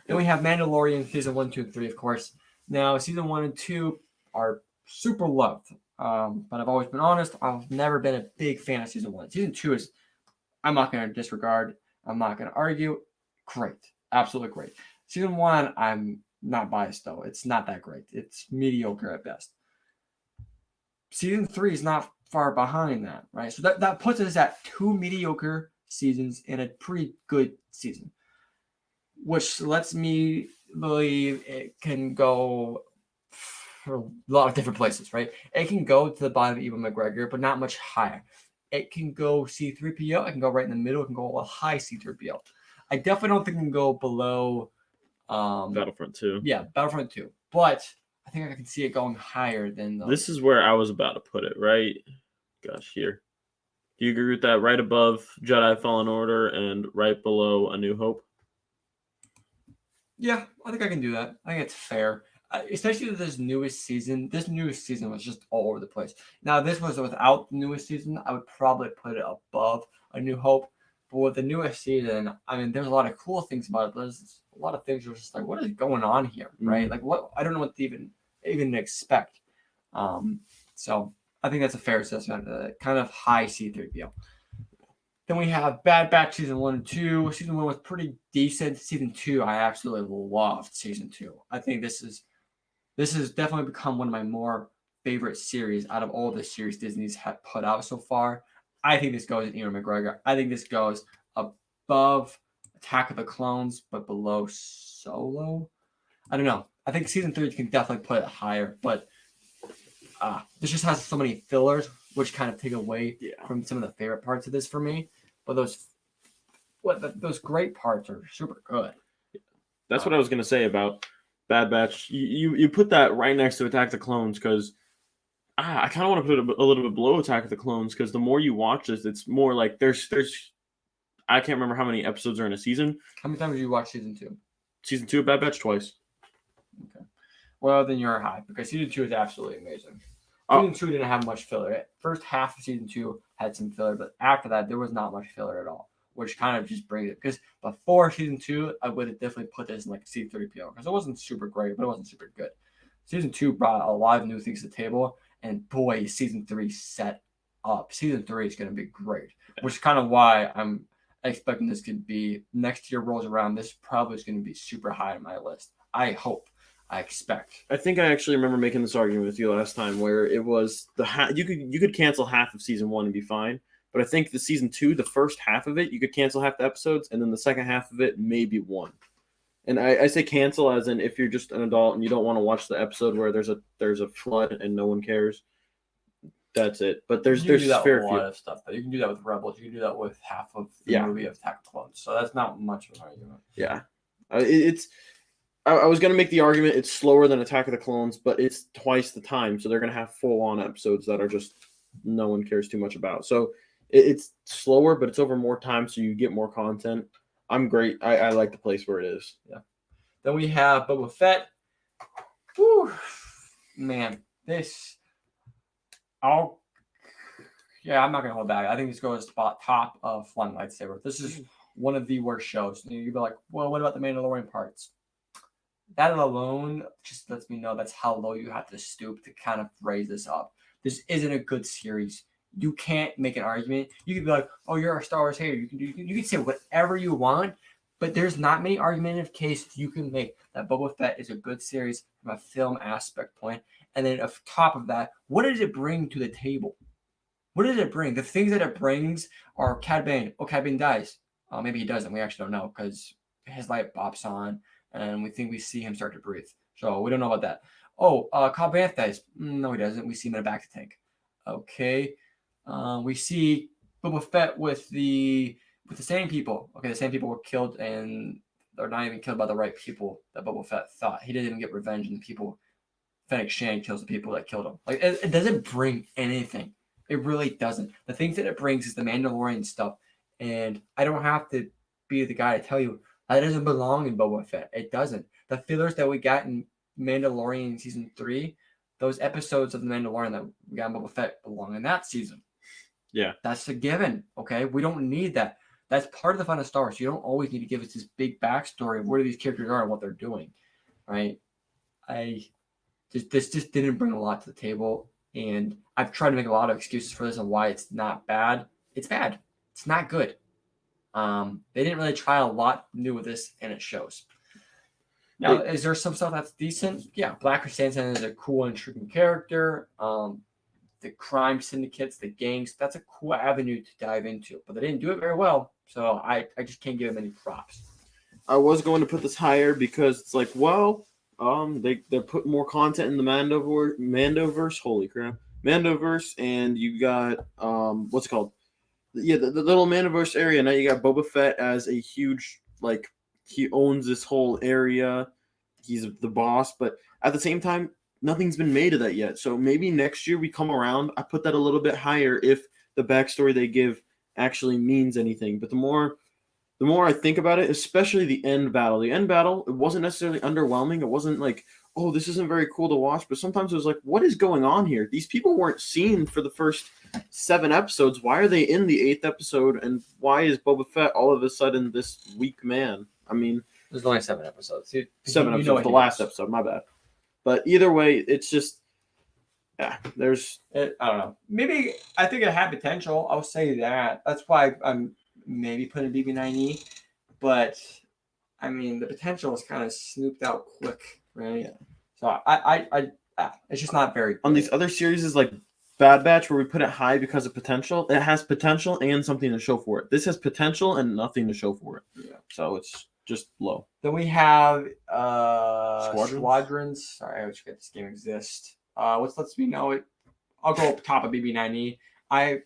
Then we have Mandalorian season 1, 2, and 3, of course. Now, season 1 and 2 are super loved, but I've always been honest. I've never been a big fan of season 1. Season 2 is, I'm not going to disregard. I'm not going to argue. Great, absolutely great. Season 1, I'm not biased though. It's not that great. It's mediocre at best. Season 3 is not far behind that, right? So that puts us at 2 mediocre seasons in a pretty good season, which lets me believe it can go for a lot of different places, right? It can go to the bottom of Ewan McGregor, but not much higher. It can go C-3PO. It can go right in the middle. It can go a high C-3PO. I definitely don't think it can go below Battlefront 2. Yeah, Battlefront 2. But I think I can see it going higher than those. This is where I was about to put it, right? Gosh, here. Do you agree with that? Right above Jedi Fallen Order and right below A New Hope? Yeah, I think I can do that. I think it's fair. Especially with this newest season. This newest season was just all over the place. Now, if this was without the newest season, I would probably put it above A New Hope. But with the newest season, I mean, there's a lot of cool things about it. There's a lot of things you're just like, what is going on here, right? Mhm. Like, what? I don't know what to even expect. Um, so I think that's a fair assessment. Kind of high C3PO. Then we have Bad Batch season 1 and 2. Season 1 was pretty decent. Season 2, I absolutely loved season 2. I think this has definitely become one of my more favorite series out of all the series Disney's had put out so far. I think this goes in Ewan McGregor. I think this goes above Attack of the Clones, but below Solo. I don't know. I think season 3 can definitely put it higher, but this just has so many fillers, which kind of take away Yeah. from some of the favorite parts of this for me. But those great parts are super good. That's what I was gonna say about Bad Batch. You put that right next to Attack the Clones because I kind of want to put it a little bit below Attack of the Clones because the more you watch this, it's more like there's I can't remember how many episodes are in a season. How many times did you watch season 2? Season 2 of Bad Batch twice. Okay. Well, then you're high because season 2 is absolutely amazing. Oh. Season 2 didn't have much filler. First half of season 2 had some filler, but after that, there was not much filler at all, which kind of just brings it. Because before season 2, I would have definitely put this in like C3PO because it wasn't super great, but it wasn't super good. Season 2 brought a lot of new things to the table, and boy, season 3 set up. Season 3 is going to be great, which is kind of why I'm expecting this could be next year rolls around. This probably is going to be super high on my list. I hope. I expect. I think I actually remember making this argument with you last time, where it was you could cancel half of season 1 and be fine, but I think the season 2, the first half of it, you could cancel half the episodes, and then the second half of it maybe one. And I say cancel as in if you're just an adult and you don't want to watch the episode where there's a flood and no one cares. That's it. But there's you can do that with fair a few. lot of stuff. You can do that with Rebels. You can do that with half of the Yeah. movie of Attack of the Clones. So that's not much of an argument. Yeah, it's. I was gonna make the argument it's slower than Attack of the Clones, but it's twice the time, so they're gonna have full on episodes that are just no one cares too much about. So it's slower, but it's over more time, so you get more content. I'm great. I like the place where it is. Yeah. Then we have Boba Fett. Whew. Man, this. I'm not gonna hold back. I think this goes spot top of Flying Lightsaber. This is one of the worst shows. You'd be like, well, what about the Mandalorian parts? That alone just lets me know that's how low you have to stoop to kind of raise this up. This isn't a good series. You can't make an argument. You could be like, "Oh, you're a Star Wars hater. You can say whatever you want," but there's not many argumentative cases you can make that Boba Fett is a good series from a film aspect point. And then on top of that, what does it bring to the table? What does it bring? The things that it brings are Cad Bane. Oh, Cad Bane dies. Maybe he doesn't. We actually don't know because his light bops on and we think we see him start to breathe. So we don't know about that. Oh, Cobb Vanth dies. No, he doesn't. We see him in a back tank. Okay. We see Boba Fett with the same people. Okay, the same people were killed and they're not even killed by the right people that Boba Fett thought. He didn't even get revenge, and the people Fennec Shand kills the people that killed him. Like it doesn't bring anything. It really doesn't. The things that it brings is the Mandalorian stuff, and I don't have to be the guy to tell you that doesn't belong in Boba Fett. It doesn't. The fillers that we got in Mandalorian season 3, those episodes of the Mandalorian that we got in Boba Fett belong in that season. Yeah, that's a given. Okay, we don't need that. That's part of the fun of Star Wars. You don't always need to give us this big backstory of where these characters are and what they're doing, right? This just didn't bring a lot to the table, and I've tried to make a lot of excuses for this and why it's not bad. It's bad. It's not good. They didn't really try a lot new with this, and it shows. Now, is there some stuff that's decent? Yeah, Black Chrysanthemum is a cool, intriguing character. The crime syndicates, the gangs, that's a cool avenue to dive into, but they didn't do it very well, so I just can't give them any props. I was going to put this higher because it's like, well, they're putting more content in the Mandoverse. Holy crap, Mandoverse, and you got what's it called? Yeah, the little Mandoverse area. Now you got Boba Fett as a huge, like, he owns this whole area. He's the boss, but at the same time, nothing's been made of that yet. So maybe next year we come around. I put that a little bit higher if the backstory they give actually means anything. But the more the more I think about it, especially the end battle. The end battle, it wasn't necessarily underwhelming. It wasn't like, oh, this isn't very cool to watch. But sometimes it was like, what is going on here? These people weren't seen for the first 7 episodes. Why are they in the 8th episode? And why is Boba Fett all of a sudden this weak man? I mean, There's only 7 episodes. 7 you episodes. know what The he last does. episode, my bad. But either way, it's just, yeah, there's. I don't know. Maybe I think it had potential. I'll say that. That's why I'm maybe putting BB9E. But I mean, the potential is kind of snooped out quick, right? Yeah. So it's just not very. On these other series is like Bad Batch, where we put it high because of potential. It has potential and something to show for it. This has potential and nothing to show for it. Yeah. So it's just low. Then we have Squadrons? Squadrons. Sorry, I always forget this game exists. Which lets me know it. I'll go up top of BB9E.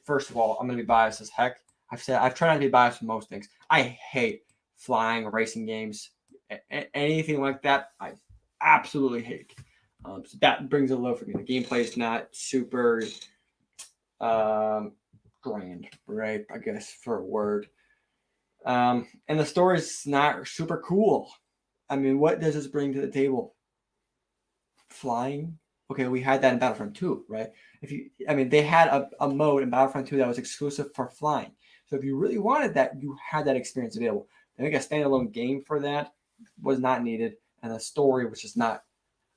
First of all, I'm gonna be biased as heck. I've tried not to be biased with most things. I hate flying racing games. Anything like that, I absolutely hate. So that brings it low for me. The gameplay is not super grand, right? I guess for a word. And the story is not super cool. I mean, what does this bring to the table? Flying? Okay, we had that in Battlefront 2, right? They had a mode in Battlefront 2 that was exclusive for flying. So if you really wanted that, you had that experience available. I think a standalone game for that was not needed, and the story was just not.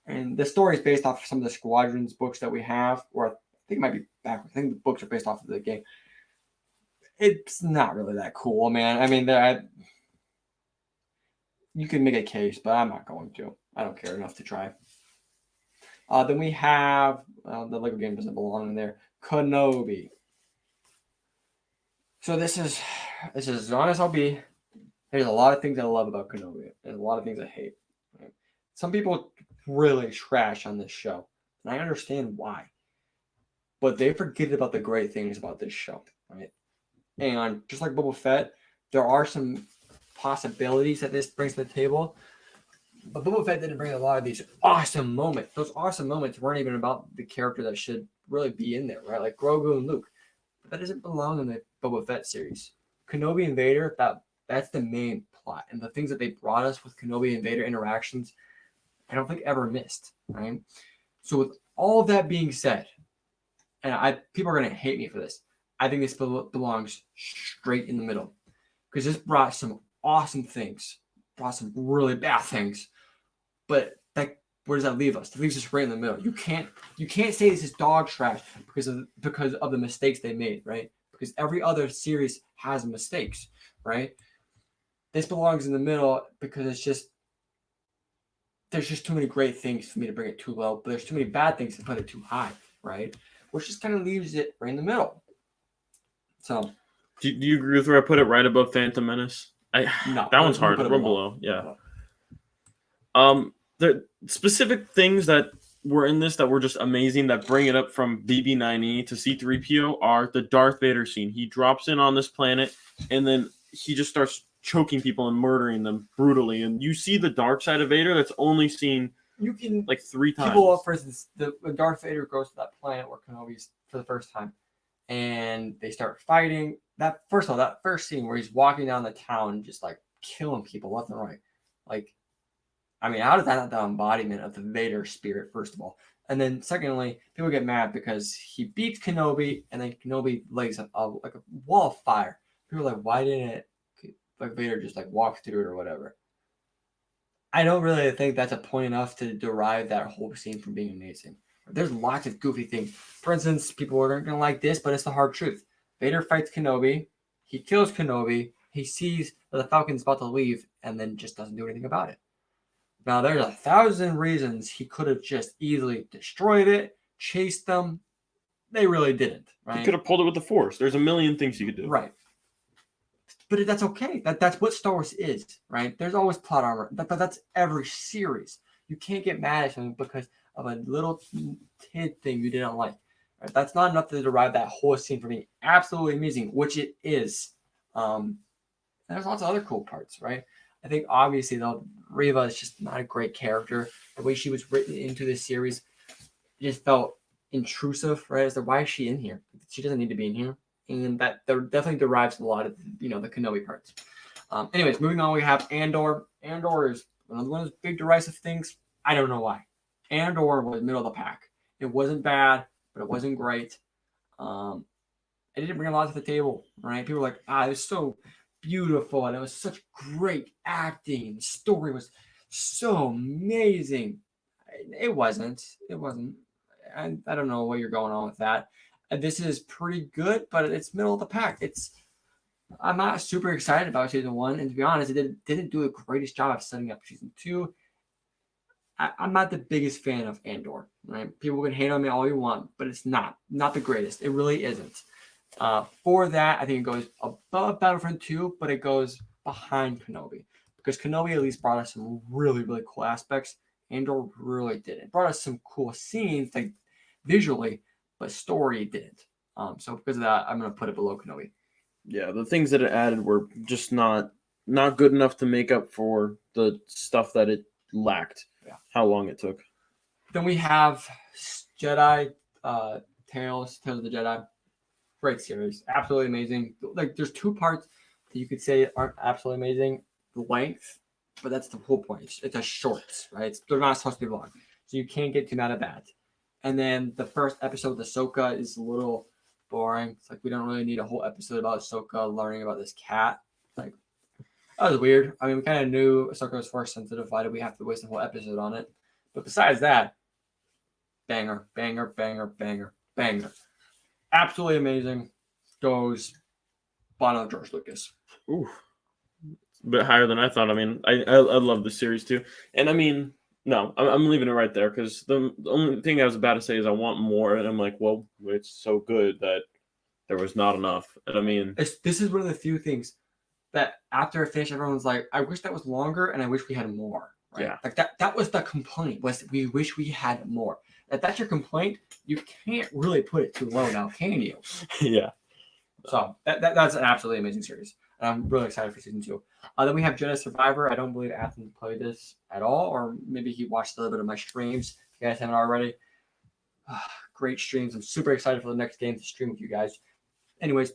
And the story is based off of some of the Squadrons books that we have, or I think it might be backwards. I think the books are based off of the game. It's not really that cool, man. I mean, you can make a case, but I'm not going to. I don't care enough to try. Then we have the Lego game doesn't belong in there. Kenobi. So this is as honest as I'll be. There's a lot of things I love about Kenobi, and a lot of things I hate. Right? Some people really trash on this show, and I understand why. But they forget about the great things about this show, right? And just like Boba Fett, there are some possibilities that this brings to the table. But Boba Fett didn't bring a lot of these awesome moments. Those awesome moments weren't even about the character that should really be in there, right? Like Grogu and Luke. But that doesn't belong in the Boba Fett series. Kenobi and Vader, that's the main plot. And the things that they brought us with Kenobi and Vader interactions, I don't think ever missed, right? So with all of that being said, and people are going to hate me for this, I think this belongs straight in the middle. Because this brought some awesome things, brought some really bad things. But where does that leave us? It leaves us right in the middle. You can't say this is dog trash because of the mistakes they made, right? Because every other series has mistakes, right? This belongs in the middle because there's just too many great things for me to bring it too low, but there's too many bad things to put it too high, right? Which just kind of leaves it right in the middle. So, do you agree with where I put it right above Phantom Menace? No, that one's hard. Put it below. Yeah. The specific things that were in this that were just amazing that bring it up from BB9E to C3PO are the Darth Vader scene. He drops in on this planet and then he just starts choking people and murdering them brutally. And you see the dark side of Vader that's only seen like 3 times. People, for instance, when Darth Vader goes to that planet where Kenobi's for the first time, and they start fighting. That first scene where he's walking down the town, just like killing people left and right. Like, I mean, how does that not the embodiment of the Vader spirit? First of all, and then secondly, people get mad because he beats Kenobi, and then Kenobi lays like a wall of fire. People are like, why didn't Vader just like walk through it or whatever? I don't really think that's a point enough to derive that whole scene from being amazing. There's lots of goofy things. For instance, people aren't going to like this, but it's the hard truth. Vader fights Kenobi. He kills Kenobi. He sees that the Falcon's about to leave and then just doesn't do anything about it. Now, there's 1,000 reasons he could have just easily destroyed it, chased them. They really didn't, right? He could have pulled it with the Force. There's a million things you could do. Right. But that's okay. That's what Star Wars is, right? There's always plot armor. But that's every series. You can't get mad at something because of a little kid thing you didn't like. Right? That's not enough to derive that whole scene from being absolutely amazing, which it is. There's lots of other cool parts, right? I think obviously though, Reva is just not a great character. The way she was written into this series just felt intrusive, right? As to why is she in here? She doesn't need to be in here. And that definitely derives a lot of the Kenobi parts. Anyways, moving on, we have Andor. Andor is another one of those big derisive things. I don't know why. Andor was middle of the pack. It wasn't bad, but it wasn't great. It didn't bring a lot to the table, right? People were like, it was so beautiful, and it was such great acting. The story was so amazing. It wasn't. It wasn't. I don't know what you're going on with that. This is pretty good, but it's middle of the pack. I'm not super excited about season 1, and to be honest, it didn't do the greatest job of setting up season 2. I'm not the biggest fan of Andor. Right? People can hate on me all you want, but it's not the greatest. It really isn't. For that, I think it goes above Battlefront 2, but it goes behind Kenobi, because Kenobi at least brought us some really, really cool aspects. Andor really didn't. It brought us some cool scenes, like visually, but story didn't. So because of that, I'm going to put it below Kenobi. Yeah, the things that it added were just not good enough to make up for the stuff that it lacked. Yeah. How long it took. Then we have Jedi Tales of the Jedi. Great series, absolutely amazing. Like, there's 2 parts that you could say aren't absolutely amazing. The length, but that's the whole point. It's a shorts, right? They're not supposed to be long, so you can't get too mad at that. And then the first episode of Ahsoka is a little boring. It's like, we don't really need a whole episode about Ahsoka learning about this cat. Like, that was weird. I mean, we kind of knew Ahsoka was force sensitive. Why did we have to waste a whole episode on it? But besides that, banger, banger, banger, banger, banger. Absolutely amazing. Goes bottom of George Lucas. Ooh, a bit higher than I thought. I mean, I love the series too, and I mean, no, I'm leaving it right there, because the only thing I was about to say is I want more, and I'm like, well, it's so good that there was not enough, and I mean, this is one of the few things that after I finished, everyone's like, I wish that was longer, and I wish we had more. Right? Yeah. Like that was the complaint, was we wish we had more. If that's your complaint, you can't really put it too low now, can you? Yeah. So that's an absolutely amazing series. And I'm really excited for season 2. Then we have Jedi Survivor. I don't believe Athen played this at all, or maybe he watched a little bit of my streams. If you guys haven't already. Great streams. I'm super excited for the next game to stream with you guys. Anyways,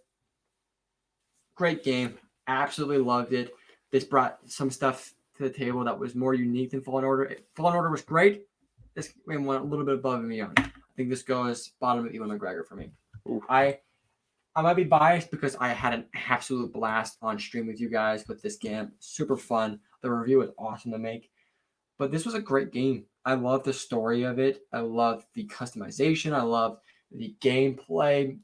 great game. Absolutely loved it. This brought some stuff to the table that was more unique than Fallen Order. Fallen Order was great. This game went a little bit above and beyond. I think this goes bottom of Ewan McGregor for me. Ooh. I might be biased because I had an absolute blast on stream with you guys with this game. Super fun. The review was awesome to make. But this was a great game. I love the story of it. I love the customization. I love the gameplay.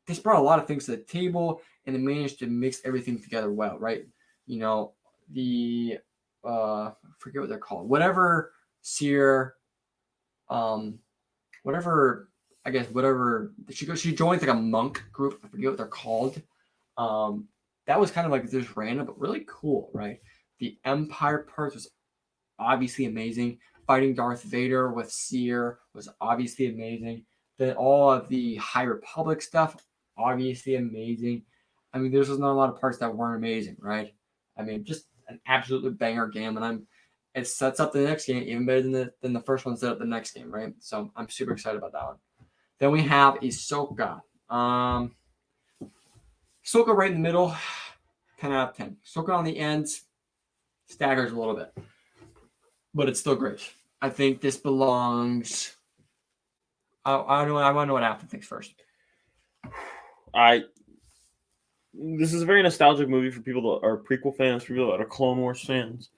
This brought a lot of things to the table, and it managed to mix everything together well, right? You know, the I forget what they're called. Whatever Seer, whatever she joins like a monk group. I forget what they're called. That was kind of like just random, but really cool, right? The Empire part was obviously amazing. Fighting Darth Vader with Seer was obviously amazing. Then all of the High Republic stuff, obviously amazing. I mean, there's not a lot of parts that weren't amazing, right? I mean, just an absolutely banger game, and it sets up the next game even better than the first one set up the next game, right? So I'm super excited about that one. Then we have Ahsoka. Ahsoka right in the middle, 10 out of 10. Ahsoka on the ends staggers a little bit, but it's still great. I think this belongs. I want to know what Afton thinks first. This is a very nostalgic movie for people that are prequel fans, for people that are Clone Wars fans.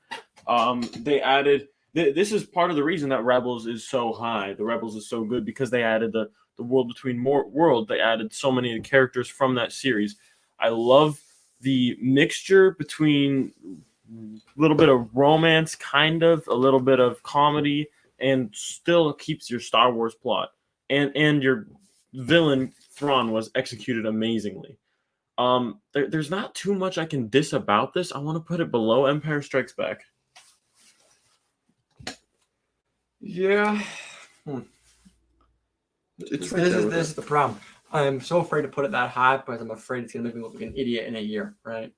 They added. This is part of the reason that Rebels is so high. The Rebels is so good because they added the World Between Worlds. They added so many of the characters from that series. I love the mixture between a little bit of romance, kind of a little bit of comedy, and still keeps your Star Wars plot. And your villain Thrawn was executed amazingly. There's not too much I can diss about this. I want to put it below Empire Strikes Back. Yeah. This is the problem. I'm so afraid to put it that high because I'm afraid it's gonna make me look like an idiot in a year, right?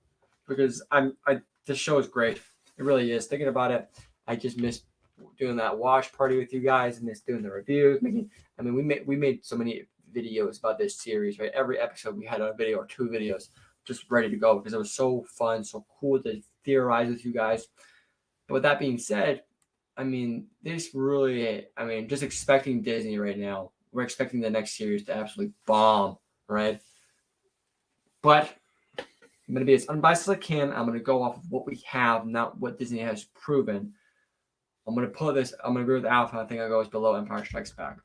Because this show is great. It really is. Thinking about it, I just miss doing that watch party with you guys and miss doing the reviews. We made so many videos about this series, right? Every episode we had a video or 2 videos. just ready to go because it was so fun, so cool to theorize with you guys. But with that being said, I mean, this really, I mean, just expecting Disney right now. We're expecting the next series to absolutely bomb, right? But I'm going to be as unbiased as I can. I'm going to go off of what we have, not what Disney has proven. I'm going to agree with Alpha. I think I goes below Empire Strikes Back.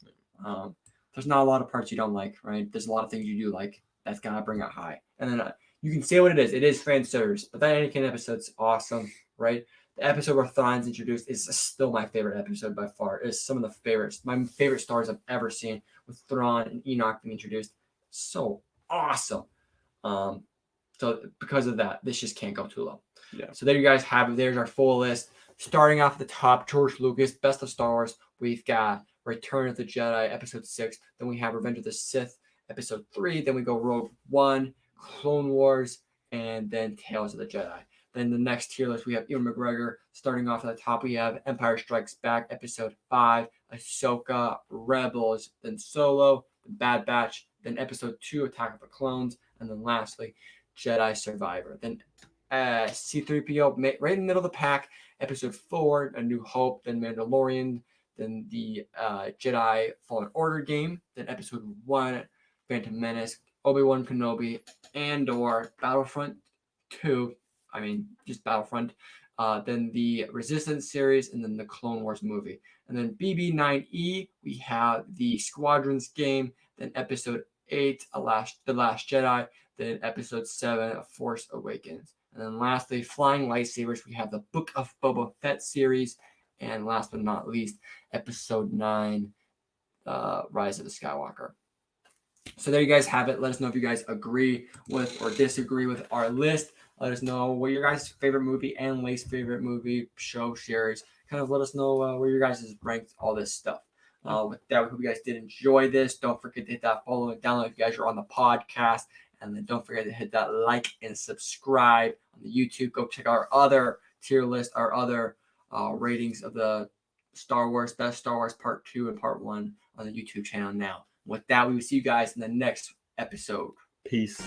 There's not a lot of parts you don't like, right? There's a lot of things you do like. That's going to bring it high. And then you can say what it is. It is fan service. But that Anakin episode's awesome, right? The episode where Thrawn's introduced is still my favorite episode by far. It's some of the favorites, my favorite stars I've ever seen with Thrawn and Enoch being introduced. So awesome. So because of that, this just can't go too low. Yeah. So there you guys have it. There's our full list. Starting off at the top, George Lucas, Best of Star Wars. We've got Return of the Jedi, Episode 6. Then we have Revenge of the Sith, Episode 3. Then we go Rogue One, Clone Wars, and then Tales of the Jedi. Then the next tier list, we have Ewan McGregor. Starting off at the top, we have Empire Strikes Back, Episode 5, Ahsoka, Rebels, then Solo, The Bad Batch, then Episode 2, Attack of the Clones, and then lastly, Jedi Survivor. Then C-3PO, right in the middle of the pack, Episode 4, A New Hope, then Mandalorian, then the Jedi Fallen Order game, then Episode 1, Phantom Menace, Obi-Wan Kenobi, Andor, Battlefront 2, just Battlefront, then the Resistance series, and then the Clone Wars movie. And then BB-9E, we have the Squadrons game, then Episode 8, The Last Jedi, then Episode 7, A Force Awakens. And then lastly, Flying Lightsabers, we have the Book of Boba Fett series, and last but not least, Episode 9, Rise of the Skywalker. So there you guys have it. Let us know if you guys agree with or disagree with our list. Let us know what your guys' favorite movie and least favorite movie, show, series. Kind of let us know where your guys' ranked, all this stuff. With that, we hope you guys did enjoy this. Don't forget to hit that follow and download if you guys are on the podcast. And then don't forget to hit that like and subscribe on the YouTube. Go check out our other tier list, our other ratings of the Star Wars, Best Star Wars Part 2 and Part 1 on the YouTube channel now. With that, we will see you guys in the next episode. Peace.